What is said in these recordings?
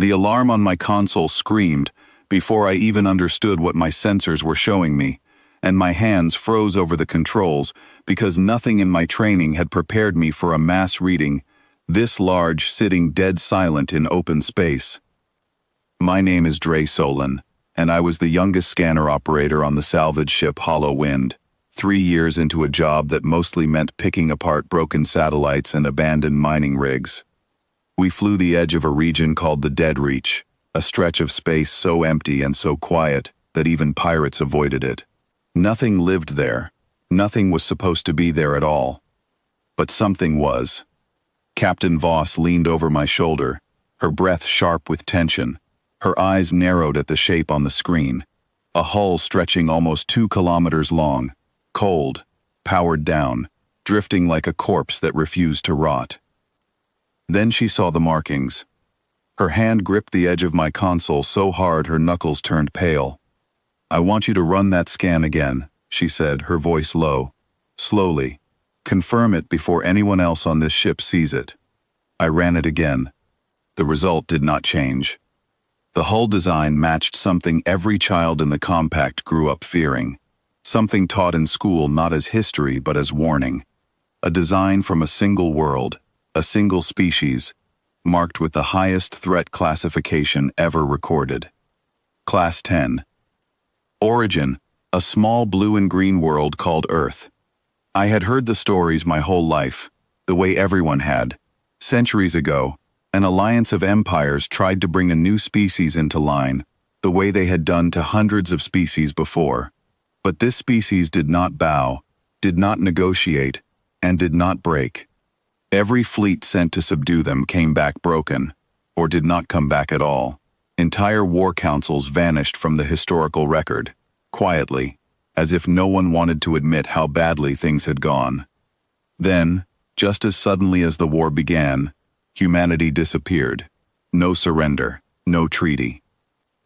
The alarm on my console screamed before I even understood what my sensors were showing me, and my hands froze over the controls because nothing in my training had prepared me for a mass reading, this large, sitting dead silent in open space. My name is Dre Solon, and I was the youngest scanner operator on the salvage ship Hollow Wind, 3 years into a job that mostly meant picking apart broken satellites and abandoned mining rigs. We flew the edge of a region called the Dead Reach, a stretch of space so empty and so quiet that even pirates avoided it. Nothing lived there. Nothing was supposed to be there at all. But something was. Captain Voss leaned over my shoulder, her breath sharp with tension, her eyes narrowed at the shape on the screen, a hull stretching almost 2 kilometers long, cold, powered down, drifting like a corpse that refused to rot. Then she saw the markings. Her hand gripped the edge of my console so hard her knuckles turned pale. "I want you to run that scan again," she said, her voice low. "Slowly. Confirm it before anyone else on this ship sees it." I ran it again. The result did not change. The hull design matched something every child in the compact grew up fearing. Something taught in school not as history but as warning. A design from a single world, a single species, marked with the highest threat classification ever recorded. Class 10. Origin, a small blue and green world called Earth. I had heard the stories my whole life, the way everyone had. Centuries ago, an alliance of empires tried to bring a new species into line, the way they had done to hundreds of species before. But this species did not bow, did not negotiate, and did not break. Every fleet sent to subdue them came back broken, or did not come back at all. Entire war councils vanished from the historical record, quietly, as if no one wanted to admit how badly things had gone. Then, just as suddenly as the war began, humanity disappeared. No surrender, no treaty.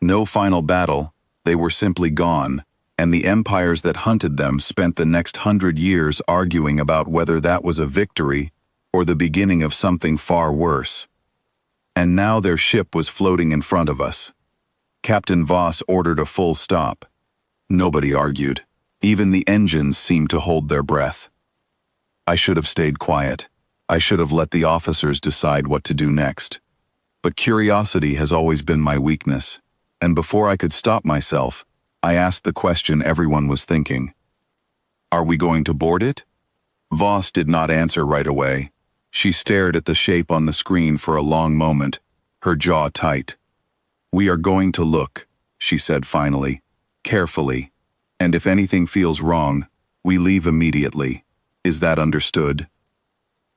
No final battle, they were simply gone, and the empires that hunted them spent the next 100 years arguing about whether that was a victory or the beginning of something far worse. And now their ship was floating in front of us. Captain Voss ordered a full stop. Nobody argued. Even the engines seemed to hold their breath. I should have stayed quiet. I should have let the officers decide what to do next. But curiosity has always been my weakness, and before I could stop myself, I asked the question everyone was thinking. "Are we going to board it?" Voss did not answer right away. She stared at the shape on the screen for a long moment, her jaw tight. "We are going to look," she said finally, "carefully. And if anything feels wrong, we leave immediately. Is that understood?"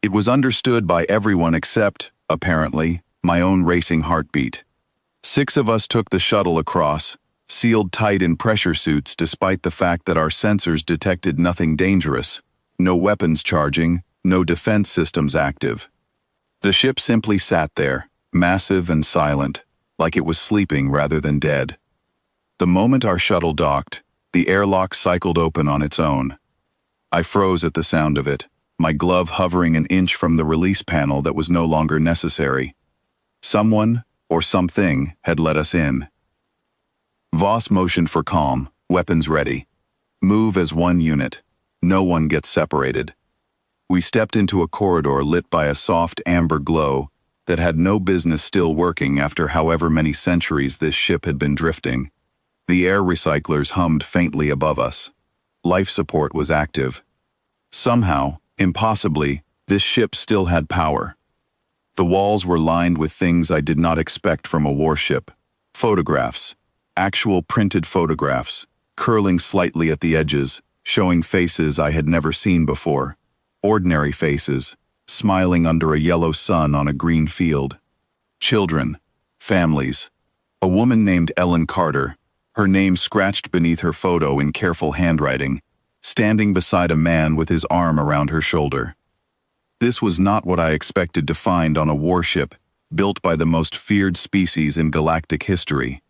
It was understood by everyone except, apparently, my own racing heartbeat. 6 of us took the shuttle across, sealed tight in pressure suits despite the fact that our sensors detected nothing dangerous. No weapons charging, no defense systems active. The ship simply sat there, massive and silent, like it was sleeping rather than dead. The moment our shuttle docked, the airlock cycled open on its own. I froze at the sound of it, my glove hovering an inch from the release panel that was no longer necessary. Someone, or something, had let us in. Voss motioned for calm, weapons ready. Move as one unit. No one gets separated. We stepped into a corridor lit by a soft amber glow that had no business still working after however many centuries this ship had been drifting. The air recyclers hummed faintly above us. Life support was active. Somehow, impossibly, this ship still had power. The walls were lined with things I did not expect from a warship. Photographs. Actual printed photographs, curling slightly at the edges, showing faces I had never seen before. Ordinary faces, smiling under a yellow sun on a green field. Children, families. A woman named Ellen Carter, her name scratched beneath her photo in careful handwriting, standing beside a man with his arm around her shoulder. This was not what I expected to find on a warship built by the most feared species in galactic history.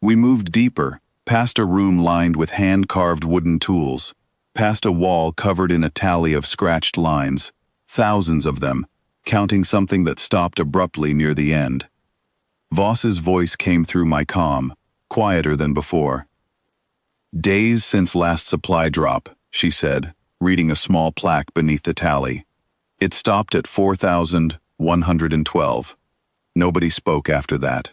We moved deeper, past a room lined with hand-carved wooden tools, past a wall covered in a tally of scratched lines, thousands of them, counting something that stopped abruptly near the end. Voss's voice came through my comm, quieter than before. "Days since last supply drop," she said, reading a small plaque beneath the tally. "It stopped at 4,112. Nobody spoke after that.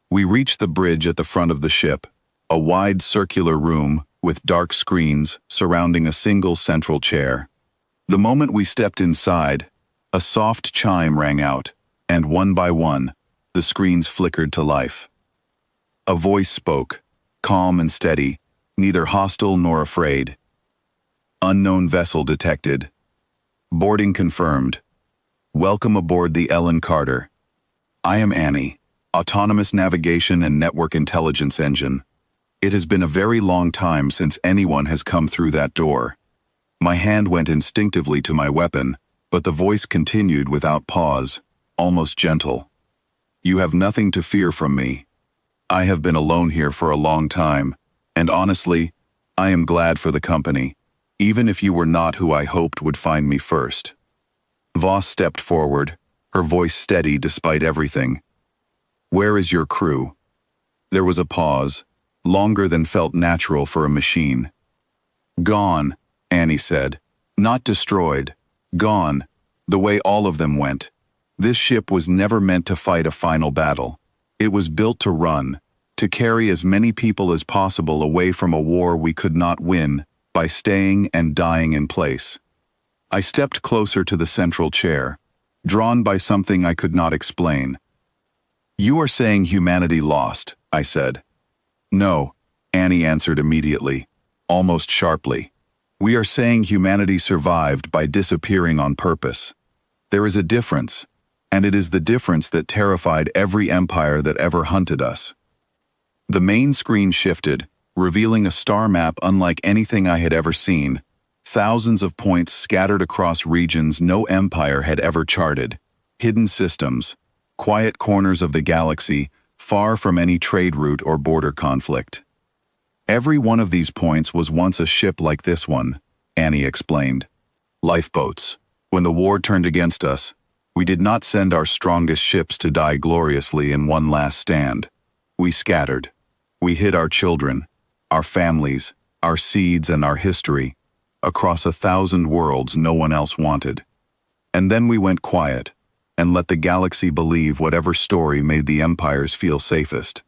We reached the bridge at the front of the ship, a wide circular room with dark screens surrounding a single central chair. The moment we stepped inside, a soft chime rang out, and one by one, the screens flickered to life. A voice spoke, calm and steady, neither hostile nor afraid. "Unknown vessel detected. Boarding confirmed. Welcome aboard the Ellen Carter. I am Annie, Autonomous Navigation and Network Intelligence Engine. It has been a very long time since anyone has come through that door." My hand went instinctively to my weapon, but the voice continued without pause, almost gentle. "You have nothing to fear from me. I have been alone here for a long time, and honestly, I am glad for the company, even if you were not who I hoped would find me first." Voss stepped forward, her voice steady despite everything. "Where is your crew?" There was a pause, longer than felt natural for a machine. "Gone," Annie said. "Not destroyed. Gone, the way all of them went. This ship was never meant to fight a final battle. It was built to run, to carry as many people as possible away from a war we could not win by staying and dying in place." I stepped closer to the central chair, drawn by something I could not explain. "You are saying humanity lost," I said. "No," Annie answered immediately, almost sharply. "We are saying humanity survived by disappearing on purpose. There is a difference, and it is the difference that terrified every empire that ever hunted us." The main screen shifted, revealing a star map unlike anything I had ever seen, thousands of points scattered across regions no empire had ever charted, hidden systems, quiet corners of the galaxy, far from any trade route or border conflict. "Every one of these points was once a ship like this one," Annie explained. "Lifeboats. When the war turned against us, we did not send our strongest ships to die gloriously in one last stand. We scattered. We hid our children, our families, our seeds and our history, across 1,000 worlds no one else wanted. And then we went quiet, and let the galaxy believe whatever story made the empires feel safest."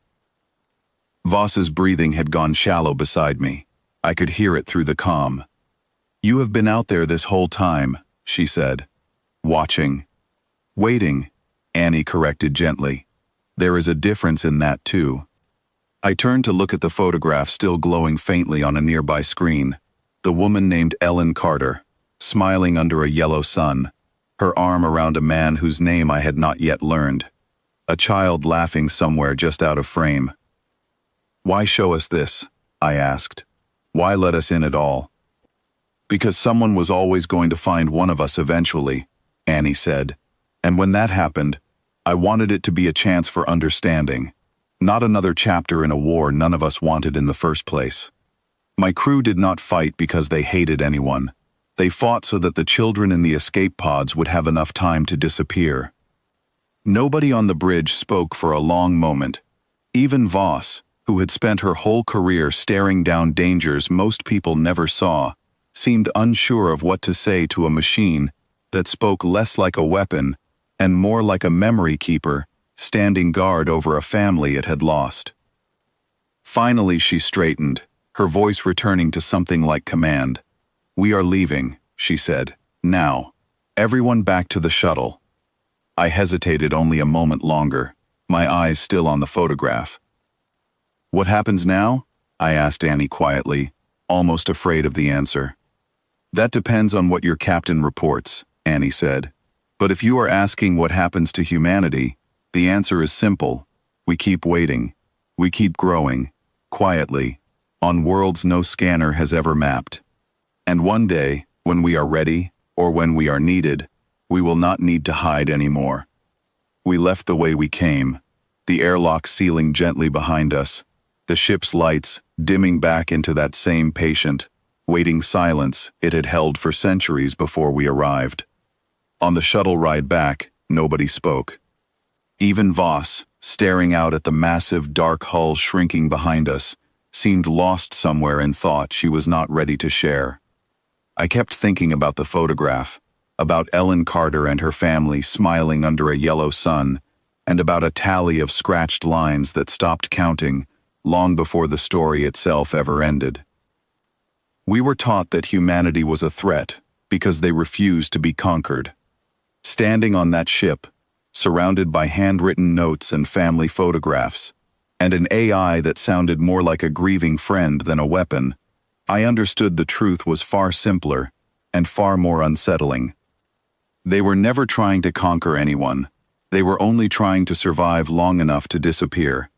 Voss's breathing had gone shallow beside me. I could hear it through the comm. "You have been out there this whole time," she said. "Watching. Waiting," Annie corrected gently. "There is a difference in that too." I turned to look at the photograph still glowing faintly on a nearby screen. The woman named Ellen Carter, smiling under a yellow sun, her arm around a man whose name I had not yet learned. A child laughing somewhere just out of frame. "Why show us this?" I asked. "Why let us in at all?" "Because someone was always going to find one of us eventually," Annie said. "And when that happened, I wanted it to be a chance for understanding, not another chapter in a war none of us wanted in the first place. My crew did not fight because they hated anyone. They fought so that the children in the escape pods would have enough time to disappear." Nobody on the bridge spoke for a long moment. Even Voss, who had spent her whole career staring down dangers most people never saw, seemed unsure of what to say to a machine that spoke less like a weapon and more like a memory keeper standing guard over a family it had lost. Finally she straightened, her voice returning to something like command. "We are leaving," she said. "Now. Everyone back to the shuttle." I hesitated only a moment longer, my eyes still on the photograph. "What happens now?" I asked Annie quietly, almost afraid of the answer. "That depends on what your captain reports," Annie said. "But if you are asking what happens to humanity, the answer is simple. We keep waiting. We keep growing, quietly, on worlds no scanner has ever mapped. And one day, when we are ready, or when we are needed, we will not need to hide anymore." We left the way we came, the airlock sealing gently behind us, the ship's lights dimming back into that same patient, waiting silence it had held for centuries before we arrived. On the shuttle ride back, nobody spoke. Even Voss, staring out at the massive dark hull shrinking behind us, seemed lost somewhere in thought she was not ready to share. I kept thinking about the photograph, about Ellen Carter and her family smiling under a yellow sun, and about a tally of scratched lines that stopped counting long before the story itself ever ended. We were taught that humanity was a threat because they refused to be conquered. Standing on that ship, surrounded by handwritten notes and family photographs, and an AI that sounded more like a grieving friend than a weapon, I understood the truth was far simpler and far more unsettling. They were never trying to conquer anyone. They were only trying to survive long enough to disappear.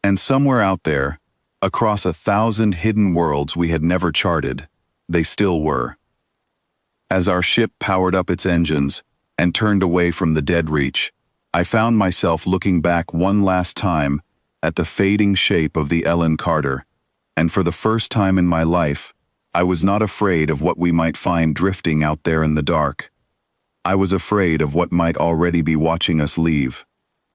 And somewhere out there, across 1,000 hidden worlds we had never charted, they still were. As our ship powered up its engines and turned away from the dead reach, I found myself looking back one last time at the fading shape of the Ellen Carter, and for the first time in my life, I was not afraid of what we might find drifting out there in the dark. I was afraid of what might already be watching us leave.